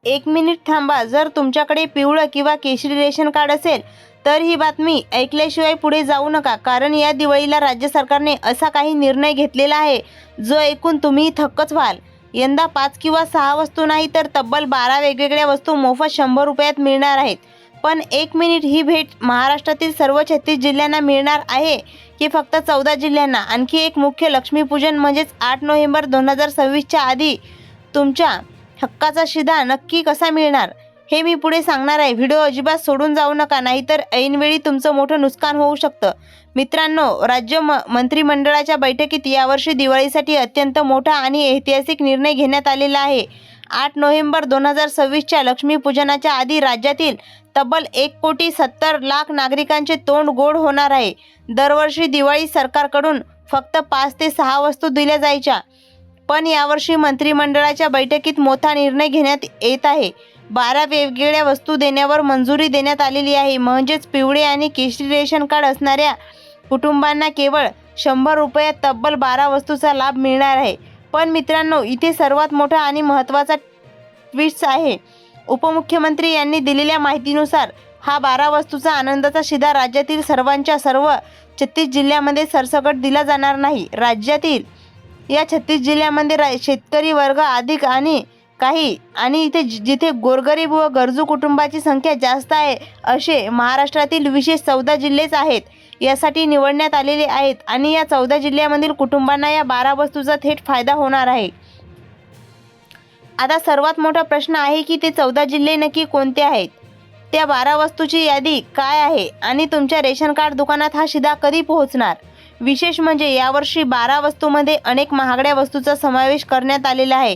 एक मिनिट थांबा. जर तुमच्याकडे पिवळं किंवा केशरी रेशन कार्ड असेल तर ही बातमी ऐकल्याशिवाय पुढे जाऊ नका, कारण या दिवाळीला राज्य सरकारने असा काही निर्णय घेतलेला आहे जो ऐकून तुम्ही थक्कच व्हाल. यंदा 5 किंवा 6 वस्तू नाही तर तब्बल 12 वेगवेगळ्या वस्तू मोफत 100 रुपयात मिळणार आहेत. पण एक मिनिट, ही भेट महाराष्ट्रातील सर्व 36 जिल्ह्यांना मिळणार आहे की फक्त 14 जिल्ह्यांना? आणखी एक मुख्य लक्ष्मीपूजन म्हणजेच 8 नोव्हेंबर 2026च्या आधी तुमच्या हक्काचा शिधा नक्की कसा मिळणार हे मी पुढे सांगणार आहे. व्हिडिओ अजिबात सोडून जाऊ नका, नाहीतर ऐनवेळी तुमचं मोठं नुकसान होऊ शकतं. मित्रांनो, राज्य मंत्रिमंडळाच्या बैठकीत यावर्षी दिवाळीसाठी अत्यंत मोठा आणि ऐतिहासिक निर्णय घेण्यात आलेला आहे. 8 नोव्हेंबर 2026च्या लक्ष्मीपूजनाच्या आधी राज्यातील तब्बल 1,70,00,000 नागरिकांचे तोंड गोड होणार आहे. दरवर्षी दिवाळी सरकारकडून फक्त 5 ते 6 वस्तू दिल्या जायच्या, पण यावर्षी मंत्रिमंडळाच्या बैठकीत मोठा निर्णय घेण्यात येत आहे. 12 वेगवेगळ्या वस्तू देण्यावर मंजुरी देण्यात आलेली आहे. म्हणजेच पिवळे आणि केशरी रेशन कार्ड असणाऱ्या कुटुंबांना केवळ 100 रुपयात तब्बल 12 वस्तूचा लाभ मिळणार आहे. पण मित्रांनो, इथे सर्वात मोठा आणि महत्त्वाचा ट्विस्ट आहे. उपमुख्यमंत्री यांनी दिलेल्या माहितीनुसार हा 12 वस्तूचा आनंदाचा शिधा राज्यातील सर्व 36 जिल्ह्यामध्ये सरसकट दिला जाणार नाही. राज्यातील या 36 जिल्ह्यामध्ये शेतकरी वर्ग अधिक आणि इथे जिथे गोरगरीब व गरजू कुटुंबाची संख्या जास्त आहे असे महाराष्ट्रातील विशेष 14 जिल्हेच आहेत. यासाठी निवडण्यात आलेले आहेत आणि या 14 जिल्ह्यामधील कुटुंबांना या 12 वस्तूचा थेट फायदा होणार आहे. आता सर्वात मोठा प्रश्न आहे की ते 14 जिल्हे नक्की कोणते आहेत? त्या 12 वस्तूची यादी काय आहे आणि तुमच्या रेशन कार्ड दुकानात हा शिधा कधी पोहोचणार? विशेष म्हणजे यावर्षी 12 वस्तूमध्ये अनेक महागड्या वस्तूचा समावेश करण्यात आलेला आहे.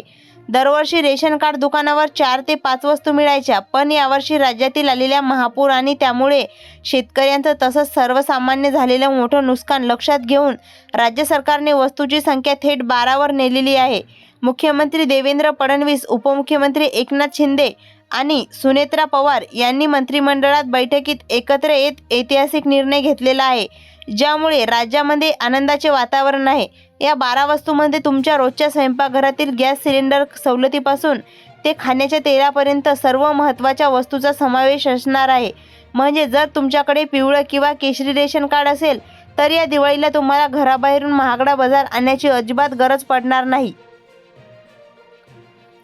दरवर्षी रेशन कार्ड दुकानावर 4 ते 5 वस्तू मिळायच्या, पण यावर्षी राज्यातील आलेल्या महापूर आणि त्यामुळे शेतकऱ्यांचं तसंच सर्वसामान्य झालेलं मोठं नुकसान लक्षात घेऊन राज्य सरकारने वस्तूची संख्या थेट 12वर नेलेली आहे. मुख्यमंत्री देवेंद्र फडणवीस, उपमुख्यमंत्री एकनाथ शिंदे आणि सुनेत्रा पवार यांनी मंत्रिमंडळात बैठकीत एकत्र येत ऐतिहासिक निर्णय घेतलेला आहे, ज्यामुळे राज्यामध्ये आनंदाचे वातावरण आहे. या 12 वस्तूंमध्ये तुमच्या रोजच्या स्वयंपाकघरातील गॅस सिलेंडर सवलतीपासून ते खाण्याच्या तेलापर्यंत सर्व महत्त्वाच्या वस्तूचा समावेश असणार आहे. म्हणजे जर तुमच्याकडे पिवळं किंवा केशरी रेशन कार्ड असेल तर या दिवाळीला तुम्हाला घराबाहेरून महागडा बाजार आणण्याची अजिबात गरज पडणार नाही.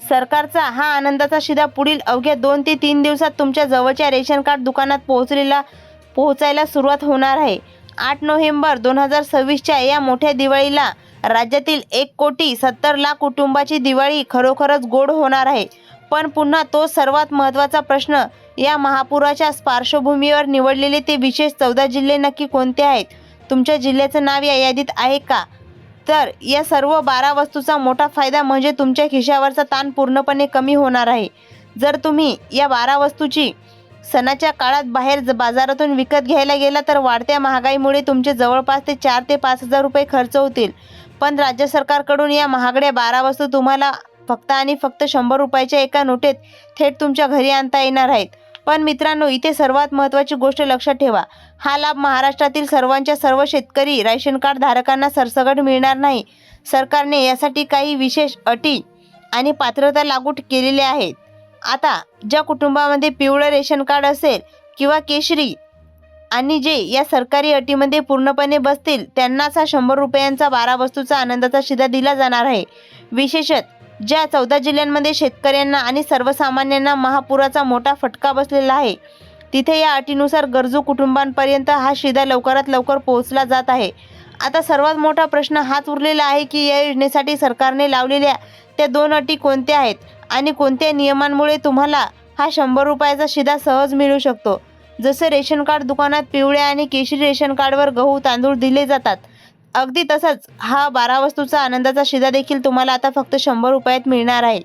सरकारचा हा आनंदाचा शिधा पुढील अवघ्या 2 ते 3 दिवसात तुमच्या जवळच्या रेशन कार्ड दुकानात पोहोचायला सुरुवात होणार आहे. 8 नोव्हेंबर 2026च्या या मोठ्या दिवाळीला राज्यातील 1,70,00,000 कुटुंबाची दिवाळी खरोखरच गोड होणार आहे. पण पुन्हा तो सर्वात महत्त्वाचा प्रश्न, या महापुराच्या पार्श्वभूमीवर निवडलेले ते विशेष 14 जिल्हे नक्की कोणते आहेत? तुमच्या जिल्ह्याचं नाव या यादीत आहे का? तर या सर्व 12 वस्तूचा मोठा फायदा म्हणजे तुमच्या खिशावरचा ताण पूर्णपणे कमी होणार आहे. जर तुम्ही या 12 वस्तूची सणाच्या काळात बाहेर बाजारातून विकत घ्यायला गेला तर वाढत्या महागाईमुळे तुमचे जवळपास ते 4 ते 5,000 रुपये खर्च होतील. पण राज्य सरकारकडून या महागड्या 12 वस्तू तुम्हाला फक्त आणि फक्त 100 रुपयाच्या एका नोटेत थेट तुमच्या घरी आणता येणार आहेत. पण मित्रांनो, इथे सर्वात महत्त्वाची गोष्ट लक्षात ठेवा. हा लाभ महाराष्ट्रातील सर्व शेतकरी रेशन कार्ड धारकांना सरसकट मिळणार नाही. सरकारने यासाठी काही विशेष अटी आणि पात्रता लागू केलेल्या आहेत. आता ज्या कुटुंबामध्ये पिवळं रेशन कार्ड असेल किंवा केशरी आणि जे या सरकारी अटीमध्ये पूर्णपणे बसतील त्यांनाच हा 100 रुपयांचा 12 वस्तूचा आनंदाचा शिधा दिला जाणार आहे. विशेषतः ज्या 14 जिल्ह्यांमध्ये शेतकऱ्यांना आणि सर्वसामान्यांना महापुराचा मोठा फटका बसलेला आहे तिथे या अटीनुसार गरजू कुटुंबांपर्यंत हा शिधा लवकरात लवकर पोहोचला जात आहे. आता सर्वात मोठा प्रश्न हाच उरलेला आहे की या योजनेसाठी सरकारने लावलेल्या त्या 2 अटी कोणत्या आहेत आणि कोणत्या नियमांमुळे तुम्हाला हा 100 रुपयाचा शिधा सहज मिळू शकतो. जसे रेशन कार्ड दुकानात पिवळ्या आणि केशरी रेशन कार्डवर गहू तांदूळ दिले जातात, अगदी तसंच हा 12 वस्तूचा आनंदाचा शिधा देखील तुम्हाला आता फक्त 100 रुपयात मिळणार आहे.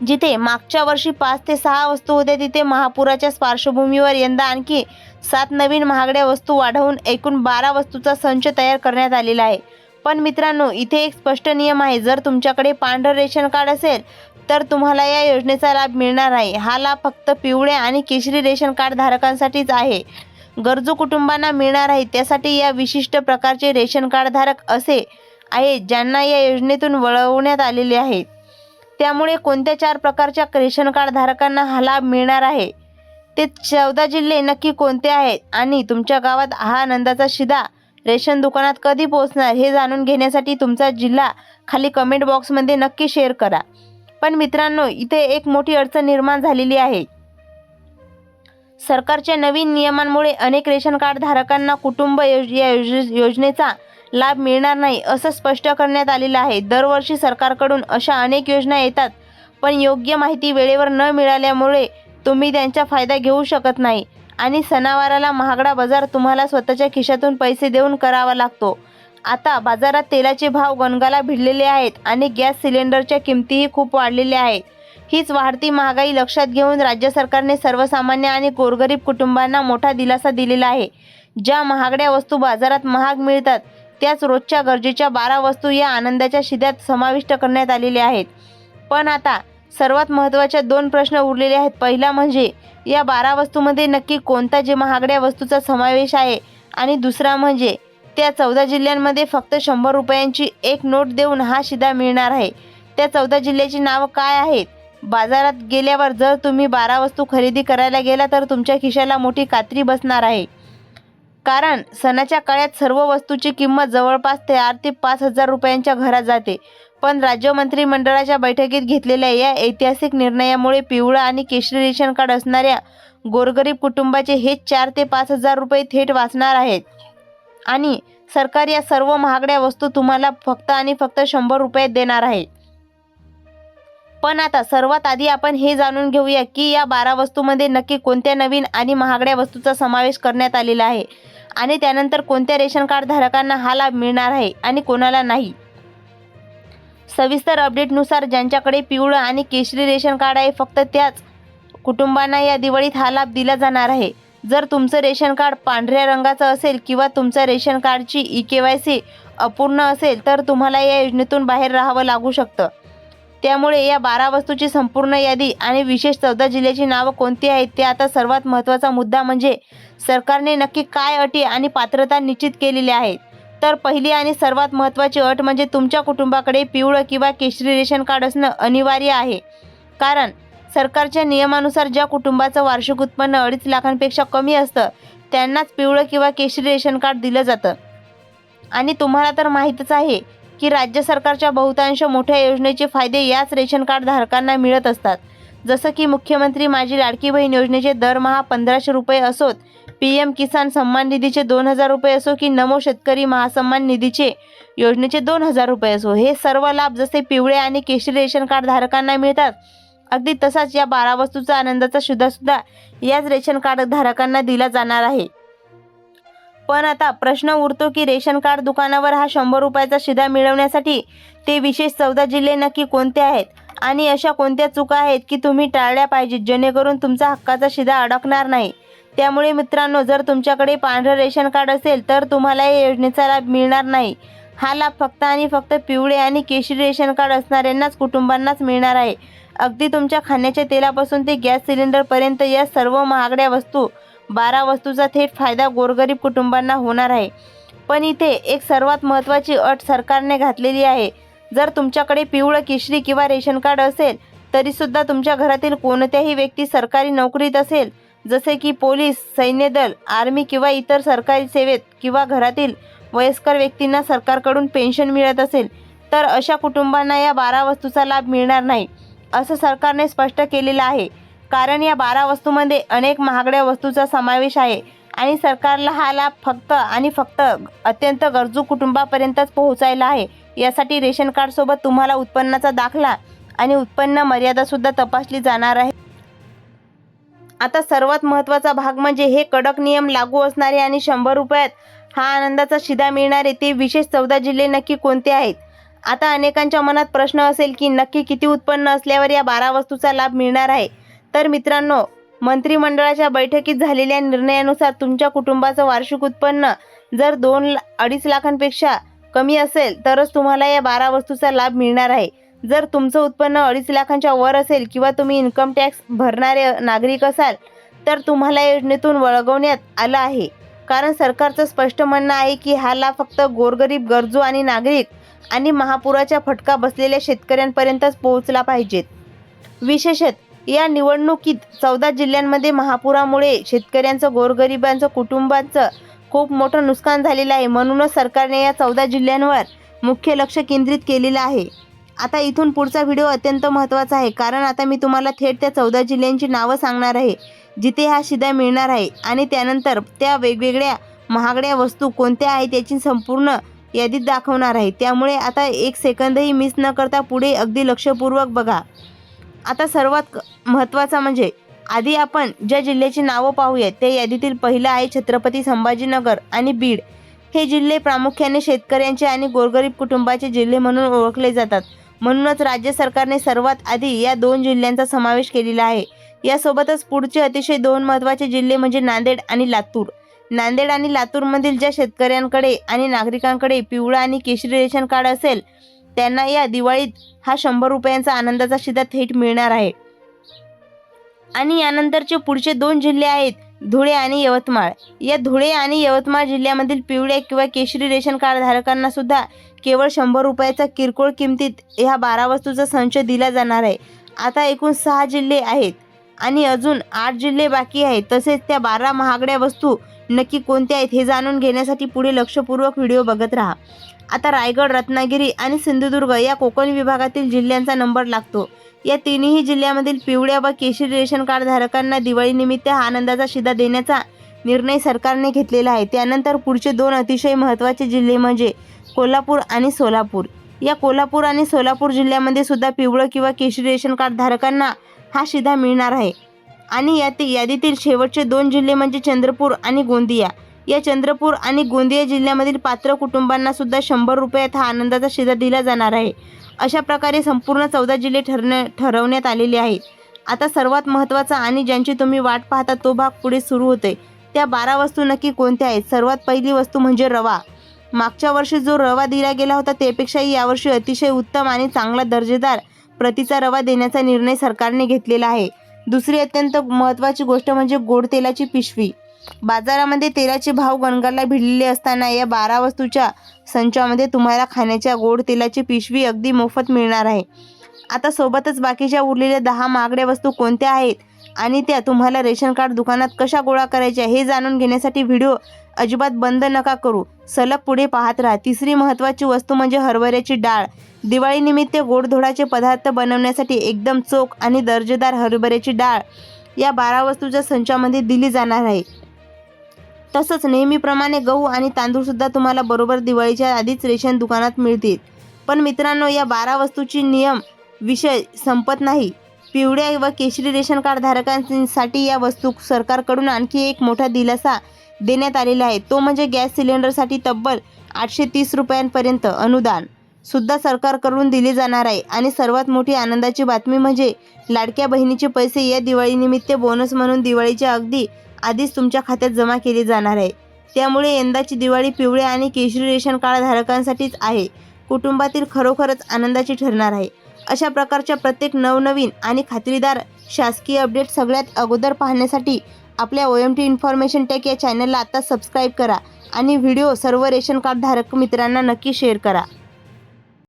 जिथे मागच्या वर्षी 5 ते 6 वस्तू होत्या तिथे महापुराच्या पार्श्वभूमीवर यंदा आणखी 7 नवीन महागड्या वस्तू वाढवून एकूण 12 वस्तूचा संच तयार करण्यात आलेला आहे. पण मित्रांनो, इथे एक स्पष्ट नियम आहे. जर तुमच्याकडे पांढरं रेशन कार्ड असेल तर तुम्हाला या योजनेचा लाभ मिळणार नाही. हा लाभ फक्त पिवळ्या आणि केशरी रेशन कार्ड धारकांसाठीच आहे. गरजू कुटुंबांना मिळणार आहे त्यासाठी या विशिष्ट प्रकारचे रेशन कार्ड धारक असे आहेत ज्यांना या योजनेतून वळवण्यात आलेले आहे. त्यामुळे कोणत्या 4 प्रकारच्या रेशन कार्ड धारकांना हा लाभ मिळणार आहे, ते 14 जिल्हे नक्की कोणते आहेत आणि तुमच्या गावात हा आनंदाचा शिधा रेशन दुकानात कधी पोहोचणार हे जाणून घेण्यासाठी तुमचा जिल्हा खाली कमेंट बॉक्समध्ये नक्की शेअर करा. पण मित्रांनो, इथे एक मोठी अडचण निर्माण झालेली आहे. सरकारच्या नवीन नियमांमुळे अनेक रेशन कार्ड धारकांना कुटुंब योजनेचा लाभ मिळणार नाही असं स्पष्ट करण्यात आलेलं आहे. दरवर्षी सरकारकडून अशा अनेक योजना येतात, पण योग्य माहिती वेळेवर न मिळाल्यामुळे तुम्ही त्यांचा फायदा घेऊ शकत नाही आणि सणावाराला महागडा बाजार तुम्हाला स्वतःच्या खिशातून पैसे देऊन करावा लागतो. आता बाजारात तेलाचे भाव गगनाला भिडलेले आहेत आणि गॅस सिलेंडरच्या किमतीही खूप वाढलेल्या आहेत. हीच वाढती महागाई लक्षात घेऊन राज्य सरकारने सर्वसामान्य आणि गोरगरीब कुटुंबांना मोठा दिलासा दिलेला आहे. ज्या महागड्या वस्तू बाजारात महाग मिळतात त्याच रोजच्या गरजेच्या 12 वस्तू या आनंदाच्या शिद्यात समाविष्ट करण्यात आलेल्या आहेत. पण आता सर्वात महत्त्वाचे 2 प्रश्न उरलेले आहेत. पहिला म्हणजे या 12 वस्तूमध्ये नक्की कोणत्या जे महागड्या वस्तूचा समावेश आहे आणि दुसरा म्हणजे त्या 14 जिल्ह्यांमध्ये फक्त 100 रुपयांची एक नोट देऊन हा शिधा मिळणार आहे. त्या 14 जिल्ह्याची नावं काय आहेत? बाजारात गेल्यावर जर तुम्ही 12 वस्तू खरेदी करायला गेला तर तुमच्या खिशाला मोठी कात्री बसणार आहे, कारण सणाच्या काळात सर्व वस्तूची किंमत जवळपास 4 ते 5,000 रुपयांच्या घरात जाते. पण राज्य मंत्रिमंडळाच्या बैठकीत घेतलेल्या या ऐतिहासिक निर्णयामुळे पिवळं आणि केशरी रेशन कार्ड असणाऱ्या गोरगरीब कुटुंबाचे हे 4 ते 5,000 रुपये थेट वाचणार आहेत आणि सरकार या सर्व महागड्या वस्तू तुम्हाला फक्त आणि फक्त 100 रुपयात देणार आहे. पण आता सर्वात आधी आपण हे जाणून घेऊया की या 12 वस्तूमध्ये नक्की कोणत्या नवीन आणि महागड्या वस्तूचा समावेश करण्यात आलेला आहे आणि त्यानंतर कोणत्या रेशन कार्ड धारकांना हा लाभ मिळणार आहे आणि कोणाला नाही. सविस्तर अपडेटनुसार ज्यांच्याकडे पिवळं आणि केशरी रेशन कार्ड आहे फक्त त्याच कुटुंबांना या दिवाळीत हा लाभ दिला जाणार आहे. जर तुमचं रेशन कार्ड पांढऱ्या रंगाचं असेल किंवा तुमच्या रेशन कार्डची EKYC अपूर्ण असेल तर तुम्हाला या योजनेतून बाहेर राहावं लागू शकतं. त्यामुळे या 12 वस्तूची संपूर्ण यादी आणि विशेष 14 जिल्ह्याची नावं कोणती आहेत ते आता सर्वात महत्त्वाचा मुद्दा म्हणजे सरकारने नक्की काय अटी आणि पात्रता निश्चित केलेल्या आहेत. तर पहिली आणि सर्वात महत्त्वाची अट म्हणजे तुमच्या कुटुंबाकडे पिवळं किंवा केशरी रेशन कार्ड असणं अनिवार्य आहे. कारण सरकारच्या नियमानुसार ज्या कुटुंबाचं वार्षिक उत्पन्न 2.5 लाखांपेक्षा कमी असतं त्यांनाच पिवळं किंवा केशरी रेशन कार्ड दिलं जातं. आणि तुम्हाला तर माहीतच आहे की राज्य सरकारच्या बहुतांश मोठ्या योजनेचे फायदे याच रेशन कार्ड धारकांना मिळत असतात. जसं की मुख्यमंत्री माझी लाडकी बहीण योजनेचे दरमहा 1,500 रुपये असोत, PM किसान सन्मान निधीचे 2,000 रुपये असो की नमो शेतकरी महासन्मान निधीचे योजनेचे 2,000 रुपये असो, हे सर्व लाभ जसे पिवळे आणि केशरी रेशन कार्ड धारकांना मिळतात अगदी तसाच या 12 वस्तूचा आनंदाचा सुद्धा याच रेशन कार्ड धारकांना दिला जाणार आहे. पण आता प्रश्न उरतो की रेशन कार्ड दुकानावर हा 100 रुपयाचा शिधा मिळवण्यासाठी ते विशेष 14 जिल्हे नक्की कोणते आहेत आणि अशा कोणत्या चुका आहेत की तुम्ही टाळल्या पाहिजेत जेणेकरून तुमचा हक्काचा शिधा अडकणार नाही. त्यामुळे मित्रांनो, जर तुमच्याकडे पांढरं रेशन कार्ड असेल तर तुम्हाला या योजनेचा लाभ मिळणार नाही. हा लाभ फक्त आणि फक्त पिवळे आणि केशरी रेशन कार्ड असणाऱ्यांनाच कुटुंबांनाच मिळणार आहे. अगदी तुमच्या खाण्याच्या तेलापासून ते गॅस सिलेंडरपर्यंत या सर्व महागड्या वस्तू 12 वस्तूचा थेट फायदा गोरगरीब कुटुंबांना होणार आहे. पण इथे एक सर्वात महत्त्वाची अट सरकारने घातलेली आहे. जर तुमच्याकडे पिवळं केशरी किंवा रेशन कार्ड असेल तरीसुद्धा तुमच्या घरातील कोणत्याही व्यक्ती सरकारी नोकरीत असेल, जसे की पोलीस, सैन्य दल, आर्मी किंवा इतर सरकारी सेवेत किंवा घरातील वयस्कर व्यक्तींना सरकारकडून पेन्शन मिळत असेल तर अशा कुटुंबांना या 12 वस्तूचा लाभ मिळणार नाही असं सरकारने स्पष्ट केलेलं आहे. कारण या 12 वस्तूंमध्ये अनेक महागड्या वस्तूचा समावेश आहे आणि सरकारला हा लाभ फक्त आणि फक्त अत्यंत गरजू कुटुंबापर्यंतच पोहोचायला आहे. यासाठी रेशन कार्डसोबत तुम्हाला उत्पन्नाचा दाखला आणि उत्पन्न मर्यादासुद्धा तपासली जाणार आहे. आता सर्वात महत्त्वाचा भाग म्हणजे हे कडक नियम लागू असणारे आणि 100 रुपयात हा आनंदाचा शिधा मिळणारे ते विशेष 14 जिल्हे नक्की कोणते आहेत. आता अनेकांच्या मनात प्रश्न असेल की नक्की किती उत्पन्न असल्यावर या 12 वस्तूचा लाभ मिळणार आहे. तर मित्रांनो, मंत्रिमंडळाच्या बैठकीत झालेल्या निर्णयानुसार तुमच्या कुटुंबाचं वार्षिक उत्पन्न जर 2-2.5 लाखांपेक्षा कमी असेल तरच तुम्हाला या 12 वस्तूचा लाभ मिळणार आहे. जर तुमचं उत्पन्न 2.5 लाखांच्या वर असेल किंवा तुम्ही इन्कम टॅक्स भरणारे नागरिक असाल तर तुम्हाला योजनेतून वगळण्यात आलं आहे. कारण सरकारचं स्पष्ट म्हणणं आहे की हा लाभ फक्त गोरगरीब, गरजू आणि नागरिक आणि महापुराचा फटका बसलेल्या शेतकऱ्यांपर्यंतच पोहोचला पाहिजेत. विशेषतः या निवडणुकीत 14 जिल्ह्यांमध्ये महापुरामुळे शेतकऱ्यांचं, गोरगरिबांचं, कुटुंबांचं खूप मोठं नुकसान झालेलं आहे. म्हणूनच सरकारने या 14 जिल्ह्यांवर मुख्य लक्ष केंद्रित केलेलं आहे. आता इथून पुढचा व्हिडिओ अत्यंत महत्त्वाचा आहे, कारण आता मी तुम्हाला थेट त्या 14 जिल्ह्यांची नावं सांगणार आहे जिथे हा शिधा मिळणार आहे आणि त्यानंतर त्या वेगवेगळ्या महागड्या वस्तू कोणत्या आहेत याची संपूर्ण यादीत दाखवणार आहे. त्यामुळे आता एक सेकंदही मिस न करता पुढे अगदी लक्षपूर्वक बघा. आता सर्वात महत्त्वाचा म्हणजे आधी आपण ज्या जिल्ह्याची नावं पाहूयात त्या यादीतील पहिलं आहे छत्रपती संभाजीनगर आणि बीड. हे जिल्हे प्रामुख्याने शेतकऱ्यांचे आणि गोरगरीब कुटुंबाचे जिल्हे म्हणून ओळखले जातात. म्हणूनच राज्य सरकारने सर्वात आधी या 2 जिल्ह्यांचा समावेश केलेला आहे. यासोबतच पुढचे अतिशय 2 महत्त्वाचे जिल्हे म्हणजे नांदेड आणि लातूर. नांदेड आणि लातूरमधील ज्या शेतकऱ्यांकडे आणि नागरिकांकडे पिवळा आणि केशरी रेशन कार्ड असेल त्यांना या दिवाळीत हा 100 रुपयांचा आनंदाचा शिधा थेट मिळणार आहे. आणि यानंतरचे पुढचे 2 जिल्हे आहेत धुळे आणि यवतमाळ. या धुळे आणि यवतमाळ जिल्ह्यामधील पिवळ्या किंवा केशरी रेशन कार्ड धारकांना सुद्धा केवळ 100 रुपयाचा किरकोळ किमतीत ह्या 12 वस्तूचा संच दिला जाणार आहे. आता एकूण 6 जिल्हे आहेत आणि अजून 8 जिल्हे बाकी आहेत. तसेच त्या 12 महागड्या वस्तू नक्की कोणत्या आहेत हे जाणून घेण्यासाठी पुढे लक्षपूर्वक व्हिडिओ बघत राहा. आता रायगड, रत्नागिरी आणि सिंधुदुर्ग या कोकण विभागातील जिल्ह्यांचा नंबर लागतो. या तिन्ही जिल्ह्यामधील पिवळ्या व केशरी रेशन कार्ड धारकांना दिवाळीनिमित्त हा आनंदाचा शिधा देण्याचा निर्णय सरकारने घेतलेला आहे. त्यानंतर पुढचे 2 अतिशय महत्त्वाचे जिल्हे म्हणजे कोल्हापूर आणि सोलापूर. या कोल्हापूर आणि सोलापूर जिल्ह्यामध्ये सुद्धा पिवळं किंवा केशरी रेशन कार्ड धारकांना हा शिधा मिळणार आहे. आणि यादीतील शेवटचे 2 जिल्हे म्हणजे चंद्रपूर आणि गोंदिया. या चंद्रपूर आणि गोंदिया जिल्ह्यामधील पात्र कुटुंबांना सुद्धा 100 रुपयात हा आनंदाचा शिधा दिला जाणार आहे. अशा प्रकारे संपूर्ण 14 जिल्हे ठरवण्यात आलेले आहेत. आता सर्वात महत्त्वाचा आणि ज्यांची तुम्ही वाट पाहता तो भाग पुढे सुरू होतोय. त्या 12 वस्तू नक्की कोणत्या आहेत? सर्वात पहिली वस्तू म्हणजे रवा. मागच्या वर्षी जो रवा दिला गेला होता त्यापेक्षाही यावर्षी अतिशय उत्तम आणि चांगला दर्जेदार प्रतीचा रवा देण्याचा निर्णय सरकारने घेतलेला आहे. दुसरी अत्यंत महत्त्वाची गोष्ट म्हणजे गोड तेलाची पिशवी. बाजारामध्ये तेलाचे भाव गगनाला भिडलेले असताना या 12 वस्तूच्या संचामध्ये तुम्हाला खाण्याच्या गोड तेलाची पिशवी अगदी मोफत मिळणार आहे. आता सोबतच बाकीच्या उरलेल्या 10 महागड्या वस्तू कोणत्या आहेत आणि त्या तुम्हाला रेशन कार्ड दुकानात कशा गोळा करायच्या हे जाणून घेण्यासाठी व्हिडिओ अजिबात बंद नका करू, सलग पुढे पाहत राहा. तिसरी महत्त्वाची वस्तू म्हणजे हरभऱ्याची डाळ. दिवाळीनिमित्त गोडधोडाचे पदार्थ बनवण्यासाठी एकदम चोख आणि दर्जेदार हरभऱ्याची डाळ या 12 वस्तूच्या संचामध्ये दिली जाणार आहे. तसंच नेहमीप्रमाणे गहू आणि तांदूळसुद्धा तुम्हाला बरोबर दिवाळीच्या आधीच रेशन दुकानात मिळतील. पण मित्रांनो, या 12 वस्तूची नियम विषय संपत नाही. पिवळ्या व केशरी रेशन कार्ड धारकांसाठी या वस्तू सरकारकडून आणखी एक मोठा दिलासा देण्यात आलेला आहे. तो म्हणजे गॅस सिलेंडरसाठी तब्बल 830 रुपयांपर्यंत अनुदान सुद्धा सरकारकडून दिले जाणार आहे. आणि सर्वात मोठी आनंदाची बातमी म्हणजे लाडक्या बहिणीचे पैसे या दिवाळीनिमित्त बोनस म्हणून दिवाळीच्या अगदी आधीच तुमच्या खात्यात जमा केले जाणार आहे. त्यामुळे यंदाची दिवाळी पिवळ्या आणि केशरी रेशन कार्ड धारकांसाठीच आहे. कुटुंबातील खरोखरच आनंदाची ठरणार आहे. अशा प्रकारच्या प्रत्येक नवनवीन आणि खात्रीदार शासकीय अपडेट सगळ्यात अगोदर पाहण्यासाठी आपल्या OMT इन्फॉर्मेशन टेक या चॅनलला आता सबस्क्राईब करा आणि व्हिडिओ सर्व रेशन कार्ड धारक मित्रांना नक्की शेअर करा.